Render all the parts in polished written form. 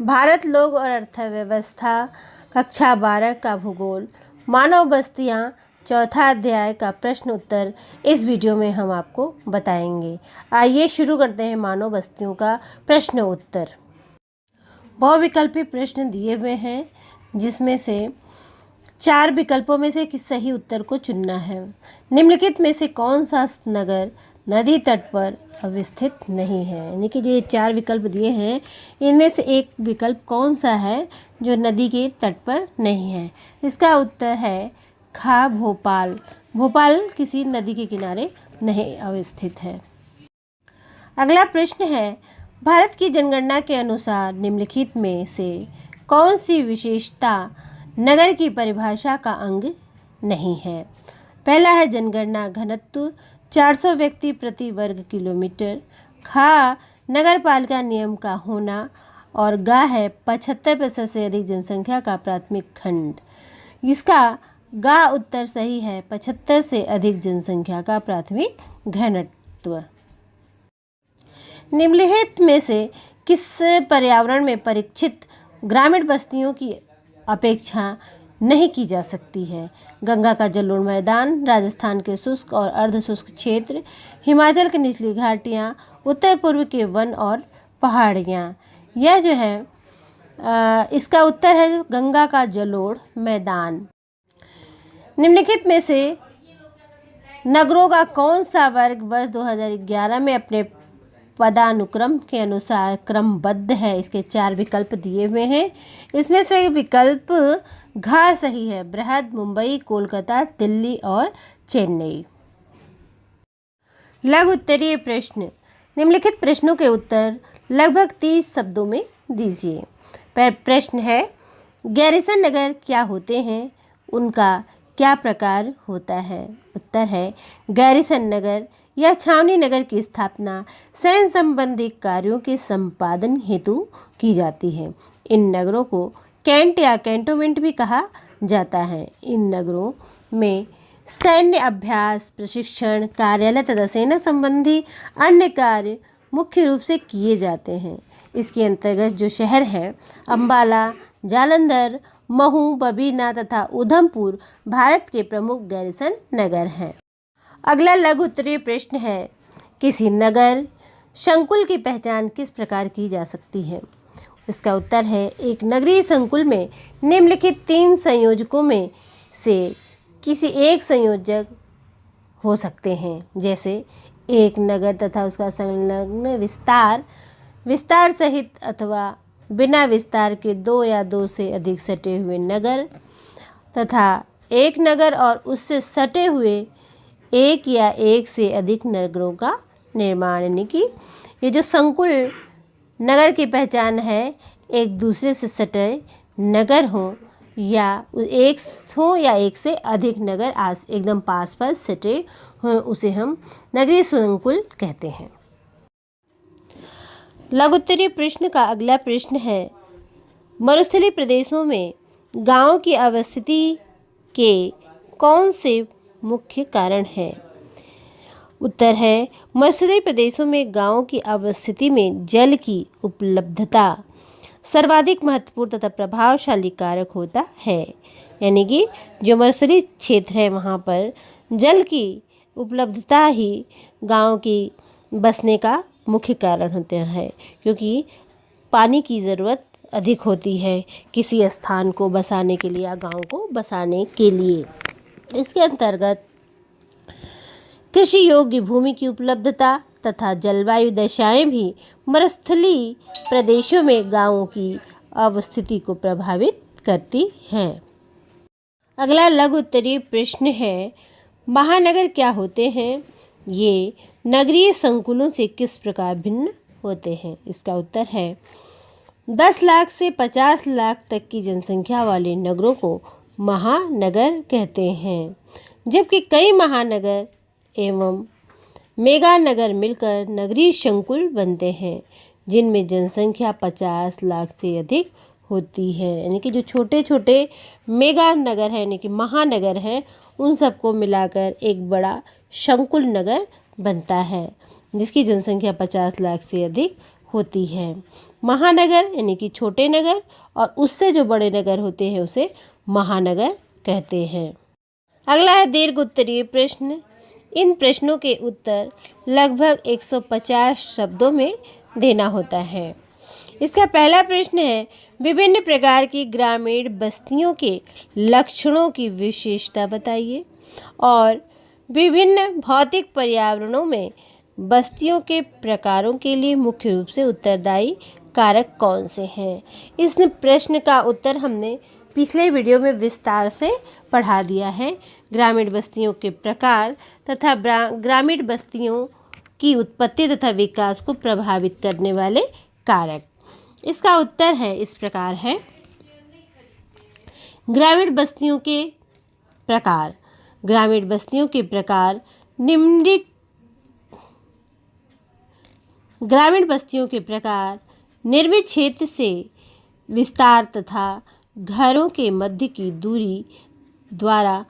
भारत, लोग और अर्थव्यवस्था, कक्षा 12 का भूगोल, मानव बस्तियाँ, चौथा अध्याय का प्रश्न उत्तर इस वीडियो में हम आपको बताएंगे। आइए शुरू करते हैं मानव बस्तियों का प्रश्न उत्तर। बहुविकल्पी प्रश्न दिए हुए हैं, जिसमें से 4 विकल्पों में से किस सही उत्तर को चुनना है। निम्नलिखित में से कौन सा नगर नदी तट पर अवस्थित नहीं है, यानी कि ये 4 विकल्प दिए हैं, इनमें से एक विकल्प कौन सा है जो नदी के तट पर नहीं है। इसका उत्तर है खा भोपाल। भोपाल किसी नदी के किनारे नहीं अवस्थित है। अगला प्रश्न है, भारत की जनगणना के अनुसार निम्नलिखित में से कौन सी विशेषता नगर की परिभाषा का अंग नहीं है। पहला है जनगणना घनत्व 400 व्यक्ति प्रति वर्ग किलोमीटर, खा नगर पालिका नियम का होना, और गा है 75% से अधिक जनसंख्या का प्राथमिक खंड। इसका गा उत्तर सही है, 75 से अधिक जनसंख्या का प्राथमिक घनत्व। निम्नलिखित में से किस पर्यावरण में परीक्षित ग्रामीण बस्तियों की अपेक्षा नहीं की जा सकती है। गंगा का जलोढ़ मैदान, राजस्थान के शुष्क और अर्ध शुष्क क्षेत्र, हिमाचल की निचली घाटियाँ, उत्तर पूर्व के वन और पहाड़ियाँ। यह जो है इसका उत्तर है गंगा का जलोढ़ मैदान। निम्नलिखित में से नगरों का कौन सा वर्ग वर्ष 2011 में अपने पदानुक्रम के अनुसार क्रमबद्ध है। इसके 4 विकल्प दिए हुए हैं, इसमें से विकल्प घ सही है, बृहद, मुंबई, कोलकाता, दिल्ली और चेन्नई। लघु उत्तरीय प्रश्न। निम्नलिखित प्रश्नों के उत्तर लगभग 30 शब्दों में दीजिए। प्रश्न है, गैरिसन नगर क्या होते हैं, उनका क्या प्रकार होता है। उत्तर है गैरिसन नगर या छावनी नगर की स्थापना सैन्य संबंधी कार्यों के संपादन हेतु की जाती है। इन नगरों को कैंट या कैंटोनमेंट भी कहा जाता है। इन नगरों में सैन्य अभ्यास, प्रशिक्षण, कार्यालय तथा सेना संबंधी अन्य कार्य मुख्य रूप से किए जाते हैं। इसके अंतर्गत जो शहर हैं अम्बाला, जालंधर, महू, बबीना तथा उधमपुर भारत के प्रमुख गैरिसन नगर हैं। अगला लघु उत्तरीय प्रश्न है, किसी नगर संकुल की पहचान किस प्रकार की जा सकती है। इसका उत्तर है एक नगरीय संकुल में निम्नलिखित 3 संयोजकों में से किसी एक संयोजक हो सकते हैं, जैसे एक नगर तथा उसका संलग्न विस्तार, विस्तार सहित अथवा बिना विस्तार के 2 या 2 से अधिक सटे हुए नगर, तथा एक नगर और उससे सटे हुए एक या एक से अधिक नगरों का निर्माण। यानी कि ये जो संकुल नगर की पहचान है, एक दूसरे से सटे नगर हो या एक से अधिक नगर एकदम पास पास सटे हों, उसे हम नगरीय संकुल कहते हैं। लघुत्तरीय प्रश्न का अगला प्रश्न है, मरुस्थलीय प्रदेशों में गांवों की अवस्थिति के कौन से मुख्य कारण है। उत्तर है मरुस्थलीय प्रदेशों में गांवों की अवस्थिति में जल की उपलब्धता सर्वाधिक महत्वपूर्ण तथा प्रभावशाली कारक होता है। यानी कि जो मरुस्थलीय क्षेत्र है वहाँ पर जल की उपलब्धता ही गांव की बसने का मुख्य कारण होते हैं, क्योंकि पानी की ज़रूरत अधिक होती है किसी स्थान को बसाने के लिए या गांव को बसाने के लिए। इसके अंतर्गत कृषि योग्य भूमि की उपलब्धता तथा जलवायु दशाएं भी मरुस्थलीय प्रदेशों में गांवों की अवस्थिति को प्रभावित करती हैं। अगला लघु उत्तरीय प्रश्न है, महानगर क्या होते हैं, ये नगरीय संकुलों से किस प्रकार भिन्न होते हैं। इसका उत्तर है 10 लाख से 50 लाख तक की जनसंख्या वाले नगरों को महानगर कहते हैं, जबकि कई महानगर एवं मेगा नगर मिलकर नगरीय संकुल बनते हैं, जिनमें जनसंख्या 50 लाख से अधिक होती है। यानी कि जो छोटे छोटे मेगा नगर हैं, यानी कि महानगर हैं, उन सबको मिलाकर एक बड़ा संकुल नगर बनता है, जिसकी जनसंख्या 50 लाख से अधिक होती है। महानगर यानी कि छोटे नगर और उससे जो बड़े नगर होते हैं उसे महानगर कहते हैं। अगला है दीर्घ उत्तरीय प्रश्न। इन प्रश्नों के उत्तर लगभग 150 शब्दों में देना होता है। इसका पहला प्रश्न है, विभिन्न प्रकार की ग्रामीण बस्तियों के लक्षणों की विशेषता बताइए और विभिन्न भौतिक पर्यावरणों में बस्तियों के प्रकारों के लिए मुख्य रूप से उत्तरदायी कारक कौन से हैं। इस प्रश्न का उत्तर हमने पिछले वीडियो में विस्तार से पढ़ा दिया है। ग्रामीण बस्तियों के प्रकार तथा ग्रामीण बस्तियों की उत्पत्ति तथा विकास को प्रभावित करने वाले कारक। इसका उत्तर है इस प्रकार है, ग्रामीण बस्तियों के प्रकार। ग्रामीण बस्तियों के प्रकार निम्नलिखित ग्रामीण बस्तियों के प्रकार निर्मित क्षेत्र से विस्तार तथा घरों के मध्य की दूरी द्वारा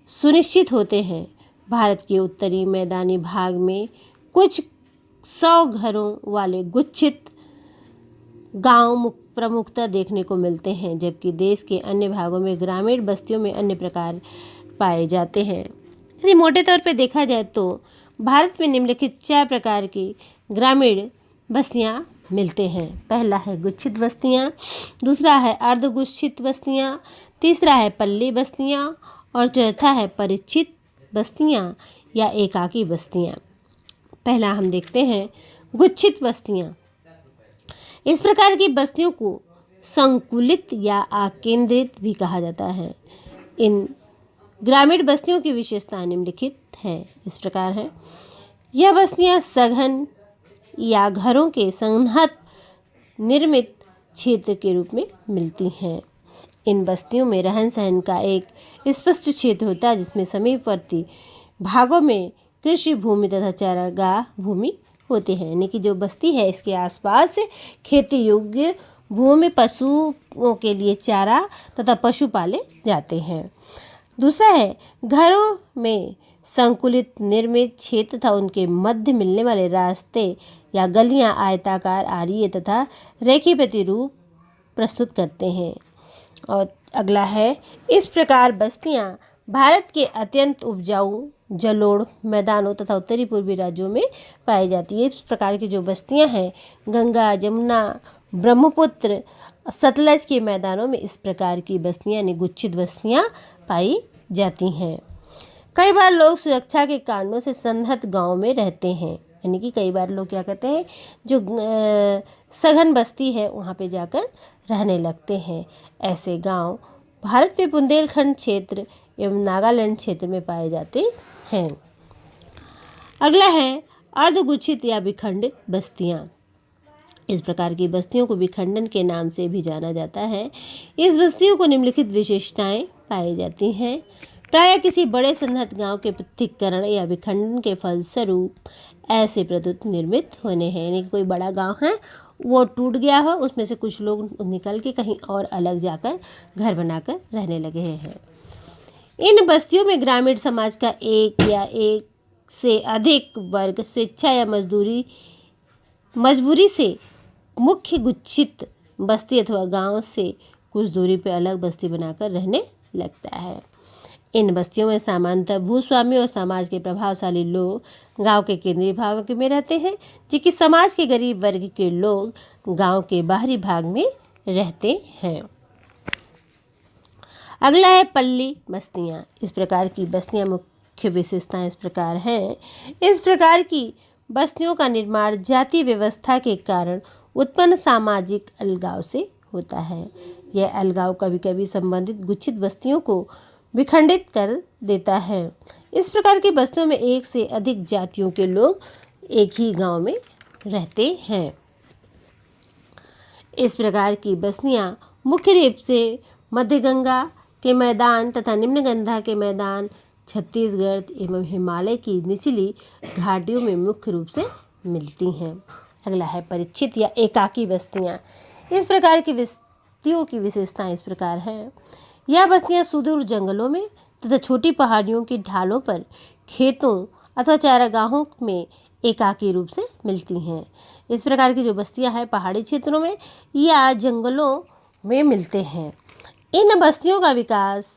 सुनिश्चित होते हैं। भारत के उत्तरी मैदानी भाग में कुछ 100 घरों वाले गुच्छित गांव प्रमुखता देखने को मिलते हैं, जबकि देश के अन्य भागों में ग्रामीण बस्तियों में अन्य प्रकार पाए जाते हैं। यदि मोटे तौर पर देखा जाए तो भारत में निम्नलिखित 4 प्रकार की ग्रामीण बस्तियां मिलते हैं। पहला है गुच्छित बस्तियां, दूसरा है अर्धगुच्छित बस्तियां, तीसरा है पल्ली बस्तियां और चौथा है परिचित बस्तियां या एकाकी बस्तियां। पहला हम देखते हैं गुच्छित बस्तियां। इस प्रकार की बस्तियों को संकुलित या आकेंद्रित भी कहा जाता है। इन ग्रामीण बस्तियों की विशेषता निम्नलिखित है, इस प्रकार है। यह बस्तियां सघन या घरों के संघनत निर्मित क्षेत्र के रूप में मिलती हैं। इन बस्तियों में रहन सहन का एक स्पष्ट क्षेत्र होता है, जिसमें समीपवर्ती भागों में कृषि भूमि तथा चारागाह भूमि होते हैं। यानी कि जो बस्ती है इसके आसपास खेती योग्य भूमि पशुओं के लिए चारा तथा पशु पाले जाते हैं। दूसरा है घरों में संकुलित निर्मित क्षेत्र तथा उनके मध्य मिलने वाले रास्ते या गलियां आयताकार, आरीय तथा रेखीय प्रतिरूप प्रस्तुत करते हैं। और अगला है, इस प्रकार बस्तियां भारत के अत्यंत उपजाऊ जलोढ़ मैदानों तथा उत्तरी पूर्वी राज्यों में पाई जाती है। इस प्रकार की जो बस्तियां हैं गंगा, जमुना, ब्रह्मपुत्र, सतलज के मैदानों में इस प्रकार की बस्तियां यानी गुच्छित बस्तियां पाई जाती हैं। कई बार लोग सुरक्षा के कारणों से संहत गांव में रहते हैं। यानी कि कई बार लोग क्या करते हैं, जो सघन बस्ती है वहाँ पे जाकर रहने लगते हैं। ऐसे गांव भारत में बुंदेलखंड क्षेत्र एवं नागालैंड क्षेत्र में पाए जाते हैं। अगला है अर्धगुच्छित या विखंडित बस्तियां। इस प्रकार की बस्तियों को विखंडन के नाम से भी जाना जाता है। इस बस्तियों को निम्नलिखित विशेषताएं पाई जाती हैं। प्रायः किसी बड़े संहत गांव के पृथक्करण या विखंडन के फलस्वरूप ऐसे प्रदूत निर्मित होने हैं। यानी कि कोई बड़ा गांव है वो टूट गया हो, उसमें से कुछ लोग निकल के कहीं और अलग जाकर घर बनाकर रहने लगे हैं। इन बस्तियों में ग्रामीण समाज का एक या एक से अधिक वर्ग स्वेच्छा या मजबूरी से मुख्य गुच्छित बस्ती अथवा गांव से कुछ दूरी पर अलग बस्ती बनाकर रहने लगता है। इन बस्तियों में सामान्यतः भूस्वामी और समाज के प्रभावशाली लोग गांव के केंद्रीय भाग में रहते हैं, जबकि समाज के गरीब वर्ग के लोग गांव के बाहरी भाग में रहते हैं। अगला है पल्ली बस्तियां। इस प्रकार की बस्तियां मुख्य विशेषताएं इस प्रकार हैं। इस प्रकार की बस्तियों का निर्माण जाति व्यवस्था के कारण उत्पन्न सामाजिक अलगाव से होता है। यह अलगाव कभी कभी संबंधित गुच्छित बस्तियों को विखंडित कर देता है। इस प्रकार की बस्तियों में एक से अधिक जातियों के लोग एक ही गांव में रहते हैं। इस प्रकार की बस्तियां मुख्य रूप से मध्य गंगा के मैदान तथा निम्न गंगा के मैदान, छत्तीसगढ़ एवं हिमालय की निचली घाटियों में मुख्य रूप से मिलती हैं। अगला है परिचित या एकाकी बस्तियां। इस प्रकार की बस्तियों की विशेषताएं इस प्रकार है। यह बस्तियां सुदूर जंगलों में तथा छोटी पहाड़ियों की ढालों पर खेतों अथवा चारागाहों में एकाकी रूप से मिलती हैं। इस प्रकार की जो बस्तियां हैं पहाड़ी क्षेत्रों में या जंगलों में मिलते हैं। इन बस्तियों का विकास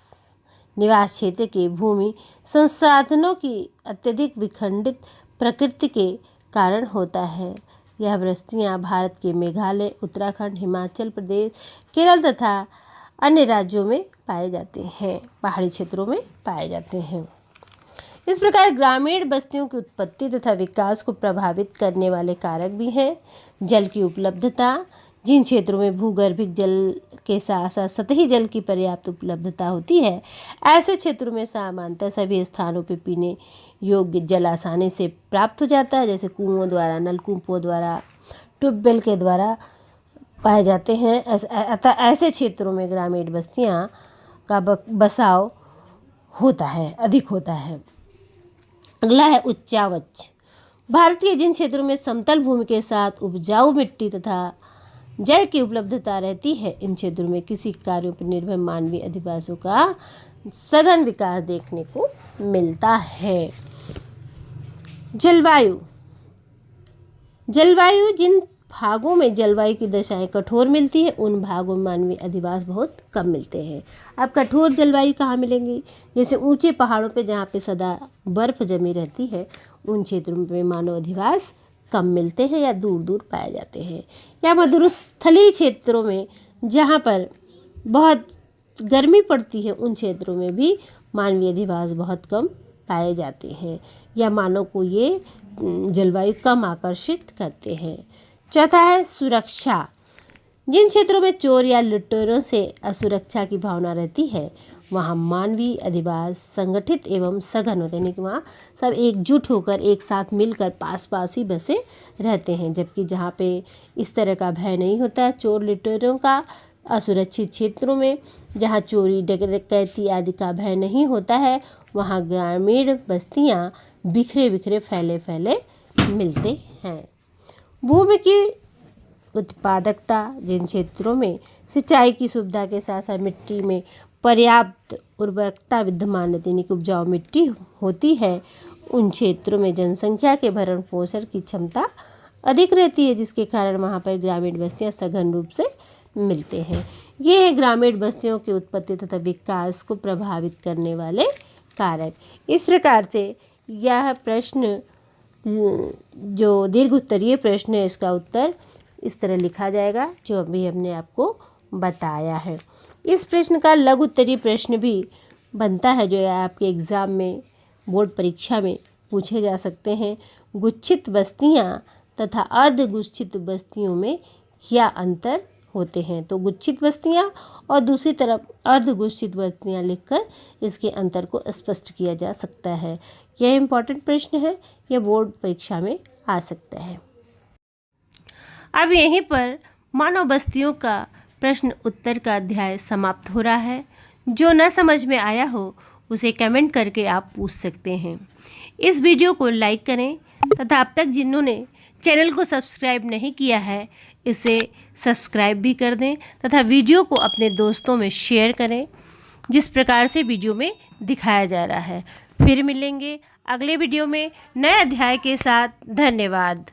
निवास क्षेत्र के भूमि संसाधनों की अत्यधिक विखंडित प्रकृति के कारण होता है। यह बस्तियां भारत के मेघालय, उत्तराखंड, हिमाचल प्रदेश, केरल तथा अन्य राज्यों में पाए जाते हैं, पहाड़ी क्षेत्रों में पाए जाते हैं। इस प्रकार ग्रामीण बस्तियों की उत्पत्ति तथा विकास को प्रभावित करने वाले कारक भी हैं। जल की उपलब्धता, जिन क्षेत्रों में भूगर्भिक जल के साथ साथ सतही जल की पर्याप्त उपलब्धता होती है, ऐसे क्षेत्रों में सामान्यतः सभी स्थानों पर पीने योग्य जल आसानी से प्राप्त हो जाता है, जैसे कुओं द्वारा, नलकूपों द्वारा, ट्यूबवेल के द्वारा पाए जाते हैं। अतः ऐसे क्षेत्रों में ग्रामीण बस्तियां का बसाव होता है, अधिक होता है। अगला है उच्चावच। भारत के जिन क्षेत्रों में समतल भूमि के साथ उपजाऊ मिट्टी तथा जल की उपलब्धता रहती है, इन क्षेत्रों में कृषि कार्यों पर निर्भर मानवीय अधिवासियों का सघन विकास देखने को मिलता है। जलवायु। जलवायु, जिन भागों में जलवायु की दशाएं कठोर मिलती है, उन भागों में मानवीय अधिवास बहुत कम मिलते हैं। अब कठोर जलवायु कहाँ मिलेंगी? जैसे ऊंचे पहाड़ों पे जहाँ पे सदा बर्फ जमी रहती है, उन क्षेत्रों में मानव अधिवास कम मिलते हैं या दूर दूर पाए जाते हैं। या मरुस्थलीय क्षेत्रों में जहाँ पर बहुत गर्मी पड़ती है, उन क्षेत्रों में भी मानवीय अधिवास बहुत कम पाए जाते हैं या मानव को ये जलवायु कम आकर्षित करते हैं। चौथा है सुरक्षा। जिन क्षेत्रों में चोर या लुटेरों से असुरक्षा की भावना रहती है, वहाँ मानवीय अधिवास संगठित एवं सघन होते हैं, कि वहाँ सब एकजुट होकर एक साथ मिलकर पास पास ही बसे रहते हैं। जबकि जहाँ पे इस तरह का भय नहीं होता, चोर लुटेरों का, असुरक्षित क्षेत्रों में जहाँ चोरी डकैती आदि का भय नहीं होता है, वहाँ ग्रामीण बस्तियाँ बिखरे बिखरे फैले फैले मिलते हैं। भूमि की उत्पादकता। जिन क्षेत्रों में सिंचाई की सुविधा के साथ साथ मिट्टी में पर्याप्त उर्वरकता विद्यमान रहती है, उपजाऊ मिट्टी होती है, उन क्षेत्रों में जनसंख्या के भरण पोषण की क्षमता अधिक रहती है, जिसके कारण वहाँ पर ग्रामीण बस्तियाँ सघन रूप से मिलते हैं। ये है ग्रामीण बस्तियों की उत्पत्ति तथा विकास को प्रभावित करने वाले कारक। इस प्रकार से यह प्रश्न, जो दीर्घ उत्तरीय प्रश्न है, इसका उत्तर इस तरह लिखा जाएगा जो अभी हमने आपको बताया है। इस प्रश्न का लघु उत्तरीय प्रश्न भी बनता है, जो आपके एग्ज़ाम में, बोर्ड परीक्षा में पूछे जा सकते हैं। गुच्छित बस्तियां तथा अर्धगुच्छित बस्तियों में क्या अंतर होते हैं? तो गुच्छित बस्तियां और दूसरी तरफ अर्धगुच्छित बस्तियां लिखकर इसके अंतर को स्पष्ट किया जा सकता है। यह इम्पॉर्टेंट प्रश्न है, यह बोर्ड परीक्षा में आ सकता है। अब यहीं पर मानव बस्तियों का प्रश्न उत्तर का अध्याय समाप्त हो रहा है। जो न समझ में आया हो उसे कमेंट करके आप पूछ सकते हैं। इस वीडियो को लाइक करें तथा अब तक जिन्होंने चैनल को सब्सक्राइब नहीं किया है, इसे सब्सक्राइब भी कर दें तथा वीडियो को अपने दोस्तों में शेयर करें, जिस प्रकार से वीडियो में दिखाया जा रहा है। फिर मिलेंगे अगले वीडियो में नए अध्याय के साथ। धन्यवाद।